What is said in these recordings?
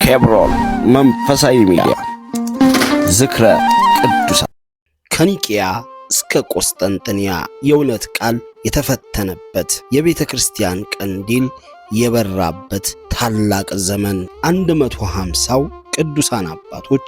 ኬብሮን መንፈሳዊ ሚዲያ ዝክረ ቅዱሳን ከኒቅያ እስከ ቆስጠንጥንያ የእውነት ቃል የተፈተነበት የቤተ ክርስቲያን ቀንዲል የበራበት ታላቅ ዘመን 150ው ቅዱሳን አባቶች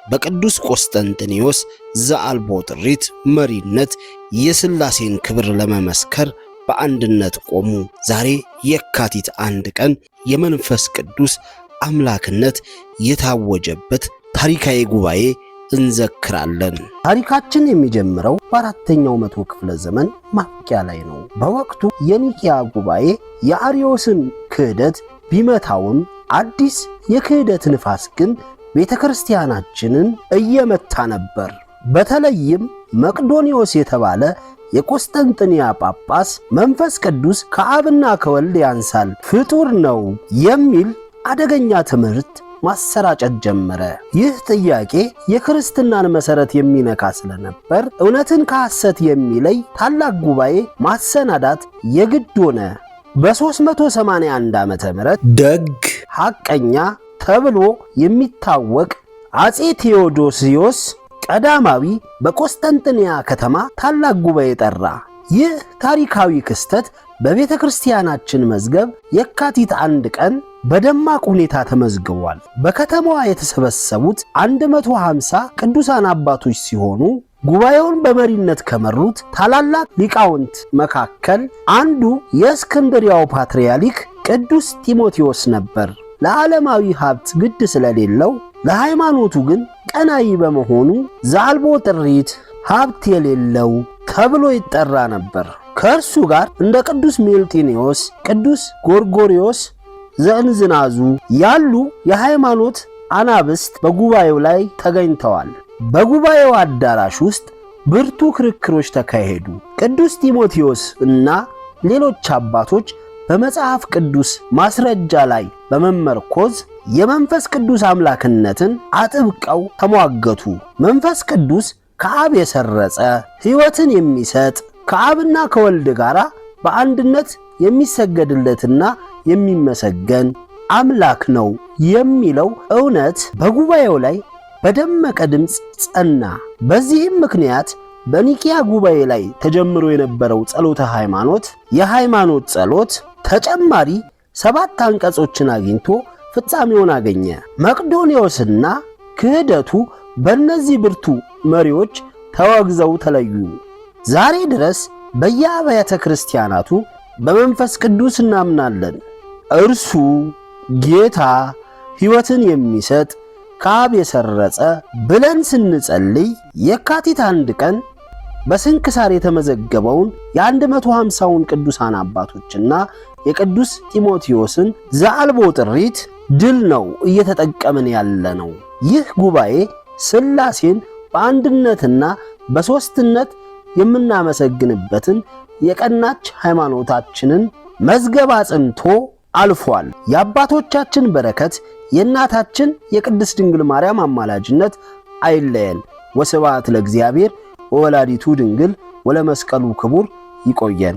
በቅዱስ ቆስጠንጥንዮስ ዘአልቦጥሪት መሪነት የሥላሴን ክብር ለመመስከር በአንድነት ቆሙ። ዛሬ የካቲት 1 ቀን የመንፈስ ቅዱስ አምላክነት የታወጀበት ታሪካዊ ጉባኤ እንዘክራለን። ታሪካችን የሚጀምረው በአራተኛው መቶ ክፍለ ዘመን ማብቂያ ላይ ነው። በወቅቱ የኒቅያ ጉባኤ የአርዮስን ክህደት ቢመታውም አዲስ የክህደት ንፋስ ግን ቤተክርስቲያናችንን እየመታ ነበር። በተለይም መቅዶኒዮስ የተባለ የቆስጠንጥንያ ጳጳስ መንፈስ ቅዱስ ከአብና ከወልድ ያንሳል፣ ፍጡር ነው የሚል አደገኛ ትምህርት ማሰራጨት ጀመረ። ይህ ጥያቄ የክርስትናን መሰረት የሚነካ ስለነበር እውነትን ከሐሰት የሚለይ ታላቅ ጉባኤ ማሰናዳት የግድ ሆነ። በ381 ዓመተ ምህረት ደግ ሐቀኛ ተብሎ የሚታወቅ አጼ ቴዎዶስዮስ ቀዳማዊ በቆስጠንጥንያ ከተማ ታላቅ ጉባኤ ጠራ። ይህ ታሪካዊ ክስተት በቤተ ክርስቲያናችን መዝገብ የካቲት 1 ቀን በደማቅ ሁኔታ ተመዝግቧል። በከተማዋ የተሰበሰቡት 150 ቅዱሳን አባቶች ሲሆኑ ጉባኤውን በመሪነት ከመሩት ታላላቅ ሊቃውንት መካከል አንዱ የእስክንድርያው ፓትርያርክ ቅዱስ ጢሞቴዎስ ነበር። ለዓለማዊ ሀብት ግድ ስለሌለው ለሃይማኖቱ ግን ቀናኢ በመሆኑ ዘአልቦጥሪት ሀብት የሌለው ተብሎ ይጠራ ነበር። ከእርሱ ጋር እንደ ቅዱስ ሜልጢኒዮስ፣ ቅዱስ ጎርጎርዮስ ዘእንዝናዙ ያሉ የሃይማኖት አናብስት በጉባኤው ላይ ተገኝተዋል። በጉባኤው አዳራሽ ውስጥ ብርቱ ክርክሮች ተካሄዱ። ቅዱስ ጢሞቴዎስ እና ሌሎች አባቶች በመጽሐፍ ቅዱስ ማስረጃ ላይ በመመርኮዝ የመንፈስ ቅዱስ አምላክነትን አጥብቀው ተሟገቱ። መንፈስ ቅዱስ ከአብ የሰረጸ ሕይወትን የሚሰጥ ከአብና ከወልድ ጋር በአንድነት የሚሰገድለትና የሚመሰገን አምላክ ነው የሚለው እውነት በጉባኤው ላይ በደመቀ ድምፅ ጸና። በዚህም ምክንያት በኒቅያ ጉባኤ ላይ ተጀምሮ የነበረው ጸሎተ ሃይማኖት የሃይማኖት ጸሎት ተጨማሪ 7 አንቀጾችን አግኝቶ ፍጻሜውን አገኘ። መቅዶኒዮስና ክህደቱ በእነዚህ ብርቱ መሪዎች ተወግዘው ተለዩ። ዛሬ ድረስ በየአብያተ ክርስቲያናቱ በመንፈስ ቅዱስ እናምናለን፣ እርሱ ጌታ ሕይወትን የሚሰጥ ከአብ የሰረጸ ብለን ስንጸልይ የካቲት 1 ቀን በስንክሳር የተመዘገበውን የ150ውን ቅዱሳን አባቶችና የቅዱስ ጢሞቴዎስን ዘአልቦጥሪት ድል ነው እየተጠቀምን ያለነው። ይህ ጉባኤ ሥላሴን በአንድነትና በሦስትነት የምናመሰግንበትን የቀናች ሃይማኖታችንን መዝገብ አጽንቶ አልፏል። የአባቶቻችን በረከት የእናታችን የቅድስት ድንግል ማርያም አማላጅነት አይለየን። ወስብሐት ለእግዚአብሔር ወወላዲቱ ድንግል ወለመስቀሉ ክቡር። ይቆየን።